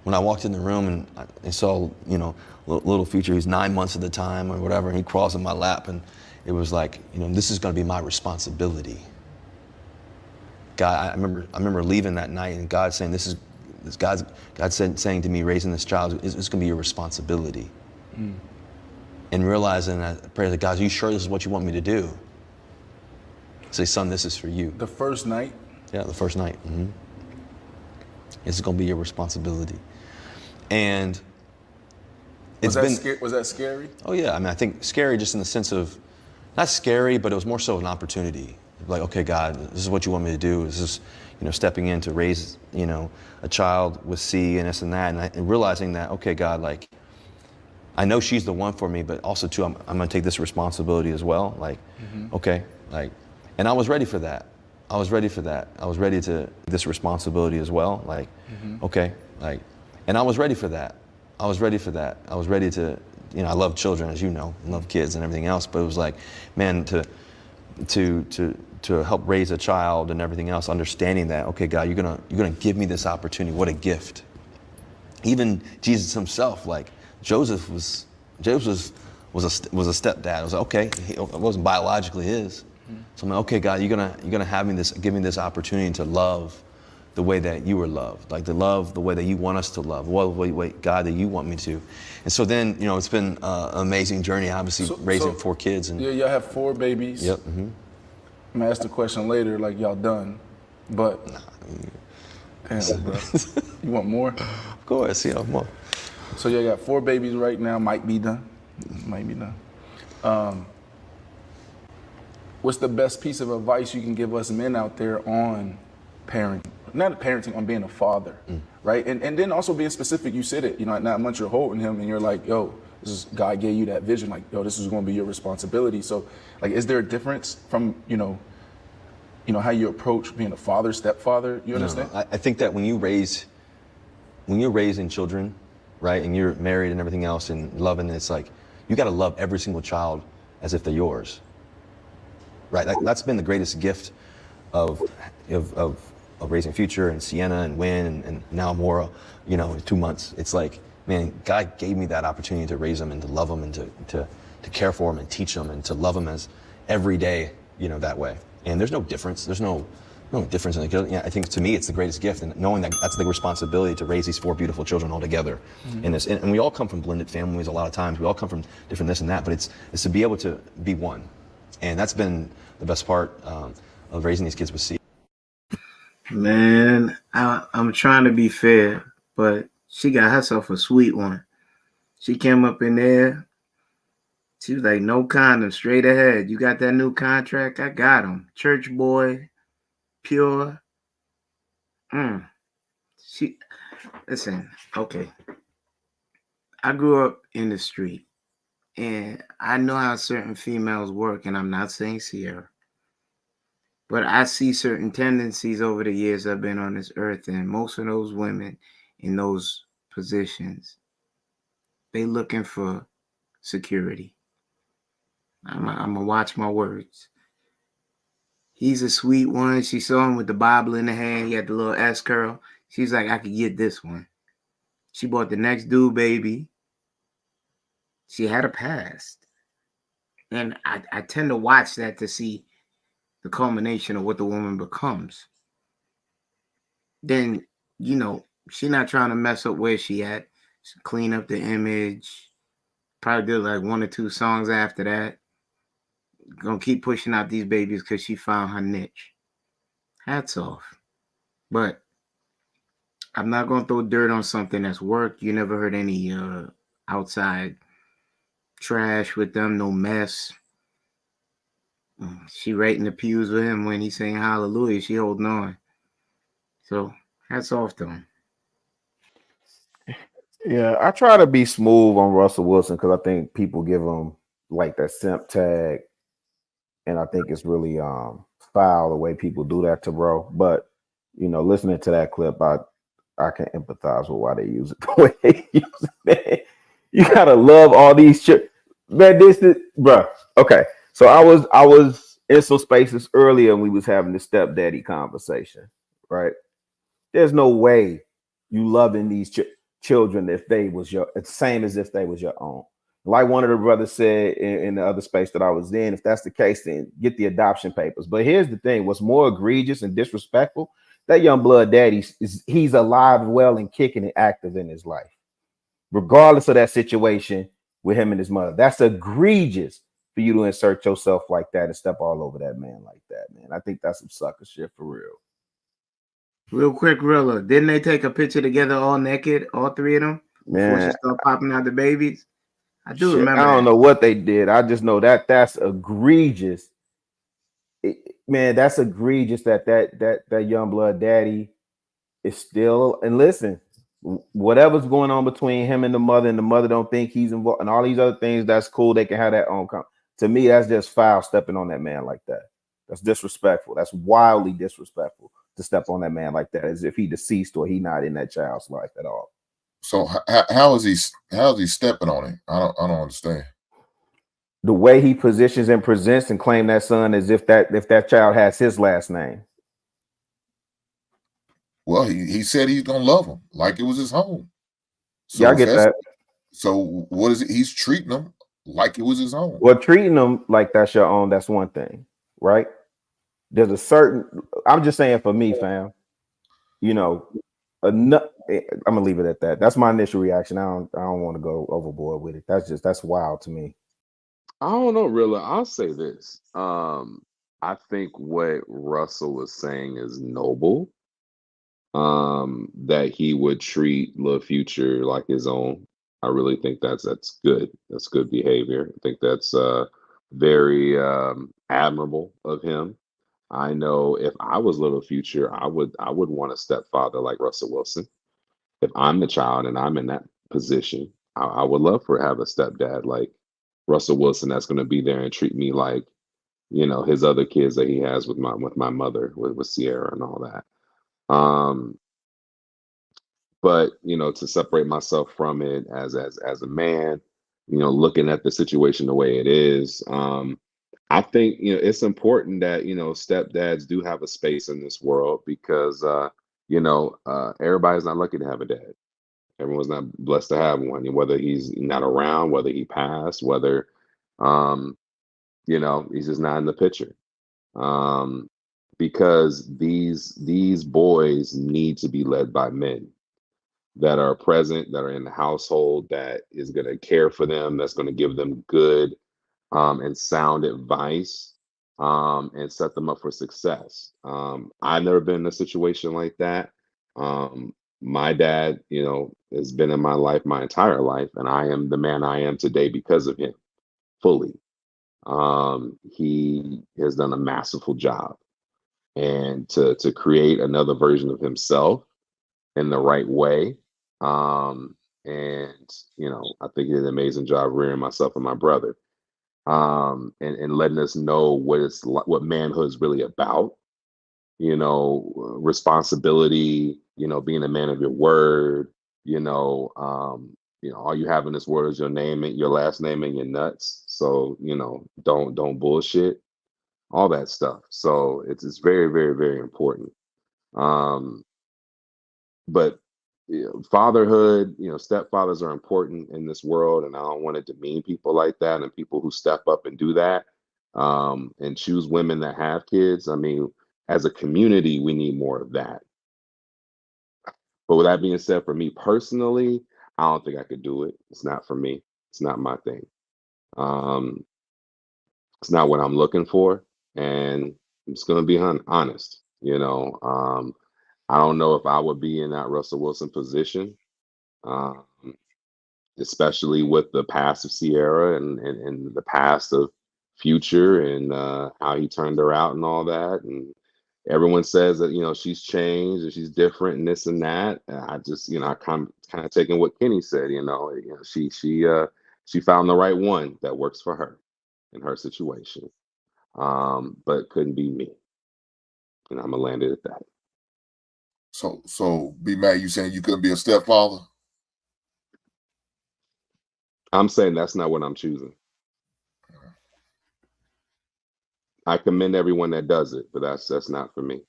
when I walked in the room and I saw, little Future, he's 9 months at the time or whatever, and he crawls in my lap, and it was like, this is going to be my responsibility. God, I remember leaving that night and God saying, God saying to me, raising this child, it's going to be your responsibility. Mm. And realizing that, I pray to God, are you sure this is what you want me to do? Say, son, this is for you. The first night? Yeah, the first night. Mm-hmm. It's going to be your responsibility. And was that scary? Oh yeah, I think scary just in the sense of, not scary, but it was more so an opportunity. Like, okay, God, this is what you want me to do. This is, stepping in to raise, a child with C and this and that, and realizing that, okay, God, like, I know she's the one for me, but also too, I'm going to take this responsibility as well. Like, okay, like, and I was ready for that. I was ready to this responsibility as well. Like, okay, like, and I was ready for that. I was ready to, I love children, as you know, I love kids and everything else, but it was like, man, to help raise a child and everything else, understanding that, okay, God, you're gonna give me this opportunity. What a gift. Even Jesus himself, like Joseph was a stepdad. I was like, okay, it wasn't biologically his. So I'm like, okay, God, you're gonna give me this opportunity to love the way that you were loved, like to love the way that you want us to love, way God, that you want me to. And so then, it's been an amazing journey, obviously, raising 4 kids. And yeah, y'all have 4 babies. Yep. Mm-hmm. I'm gonna ask the question later, like y'all done, but damn, bro, you want more? Of course, more. So you got 4 babies right now. Might be done. What's the best piece of advice you can give us men out there on parenting? Not parenting, on being a father, right? And then also being specific. You said it. At 9 months you're holding him, and you're like, yo, God gave you that vision. Like, yo, this is going to be your responsibility. So, like, is there a difference from how you approach being a father, stepfather? You understand? No, I think that when you're raising children, right, and you're married and everything else and loving, it's like you got to love every single child as if they're yours, right? That's been the greatest gift of raising Future and Sienna and Wynn and now Mora, in 2 months. It's like, man, God gave me that opportunity to raise them and to love them and to care for them and teach them and to love them as every day, that way. And there's no difference. There's no difference in the. I think to me it's the greatest gift, and knowing that that's the responsibility to raise these 4 beautiful children all together. In this, and we all come from blended families. A lot of times we all come from different this and that, but it's to be able to be one, and that's been the best part of raising these kids with C. Man, I'm trying to be fair, but she got herself a sweet one. She came up in there. She was like, no condom, straight ahead. You got that new contract? I got him. Church boy, pure. Listen, okay. I grew up in the street, and I know how certain females work, and I'm not saying Sierra. But I see certain tendencies over the years I've been on this earth, and most of those women in those positions, they looking for security. I'm gonna watch my words. He's a sweet one. She saw him with the Bible in the hand. He had the little S curl. She's like, I could get this one. She bought the next dude, baby. She had a past. And I tend to watch that to see the culmination of what the woman becomes. Then, she not trying to mess up where she at. She clean up the image. Probably did like 1 or 2 songs after that. Gonna keep pushing out these babies because she found her niche. Hats off. But I'm not gonna throw dirt on something that's worked. You never heard any outside trash with them, no mess. She right in the pews with him when he's saying hallelujah. She holding on. So hats off to him. Yeah, I try to be smooth on Russell Wilson because I think people give him like that simp tag, and I think it's really foul the way people do that to bro. But listening to that clip, I can empathize with why they use it the way they use it. Man. You gotta love all these man. This bro. Okay, so I was in some spaces earlier and we was having the stepdaddy conversation, right? There's no way you loving these children if they was your same as if they was your own. Like one of the brothers said in the other space that I was in, if that's the case, then get the adoption papers. But here's the thing: what's more egregious and disrespectful? That young blood daddy he's alive, well, and kicking and active in his life, regardless of that situation with him and his mother. That's egregious for you to insert yourself like that and step all over that man like that, man. I think that's some sucker shit for real. Real quick, Rilla, didn't they take a picture together all naked, all three of them, before she Man, started popping out the babies? I do shit, remember I don't that. know what they did. I just know that that's egregious. Man, that's egregious that young blood daddy is still. And listen, whatever's going on between him and the mother don't think he's involved, and all these other things. That's cool. They can have that own. To me, that's just foul stepping on that man like that. That's disrespectful. That's wildly disrespectful to step on that man like that, as if he deceased or he not in that child's life at all. So how is he stepping on him? I don't understand. The way he positions and presents and claim that son as if that child has his last name. Well, he said he's gonna love him like it was his home. So Yeah, I get that. So what is it? He's treating him like it was his own. Well, treating them like that's your own, that's one thing, right? There's a certain. I'm just saying for me, fam. You know, I'm gonna leave it at that. That's my initial reaction. I don't want to go overboard with it. That's wild to me. I don't know, really. I'll say this. I think what Russell was saying is noble. That he would treat Lil Future like his own. I really think that's good. That's good behavior. I think that's very admirable of him. I know if I was Little Future, I would want a stepfather like Russell Wilson. If I'm the child and I'm in that position, I would love for have a stepdad like Russell Wilson that's going to be there and treat me like his other kids that he has with my mother with Sierra and all that. Um, but to separate myself from it as a man, looking at the situation the way it is, I think it's important that stepdads do have a space in this world because everybody's not lucky to have a dad. Everyone's not blessed to have one, whether he's not around, whether he passed, whether um he's just not in the picture. um because these boys need to be led by men that are present, that are in the household, that is going to care for them, that's going to give them good and sound advice, and set them up for success. I've never been in a situation like that. My dad, has been in my life my entire life, and I am the man I am today because of him fully. He has done a masterful job, and to create another version of himself in the right way. And I think he did an amazing job rearing myself and my brother, and letting us know what manhood is really about. Responsibility. Being a man of your word. All you have in this world is your name and your last name and your nuts. So don't bullshit. All that stuff. So it's very, very, very important. Um, but fatherhood, stepfathers are important in this world, and I don't want to demean people like that and people who step up and do that, and choose women that have kids. I mean, as a community, we need more of that. But with that being said, for me personally, I don't think I could do it. It's not for me. It's not my thing. Um, it's not what I'm looking for, and I'm just gonna be honest. I don't know if I would be in that Russell Wilson position. Um, Especially with the past of Sierra and the past of Future, and how he turned her out and all that. And everyone says that she's changed and she's different and this and that. And I just I kind of taking what Kenny said. She found the right one that works for her in her situation, but couldn't be me. And I'm gonna land it at that. So be mad. You saying you couldn't be a stepfather? I'm saying that's not what I'm choosing. I commend everyone that does it, but that's not for me.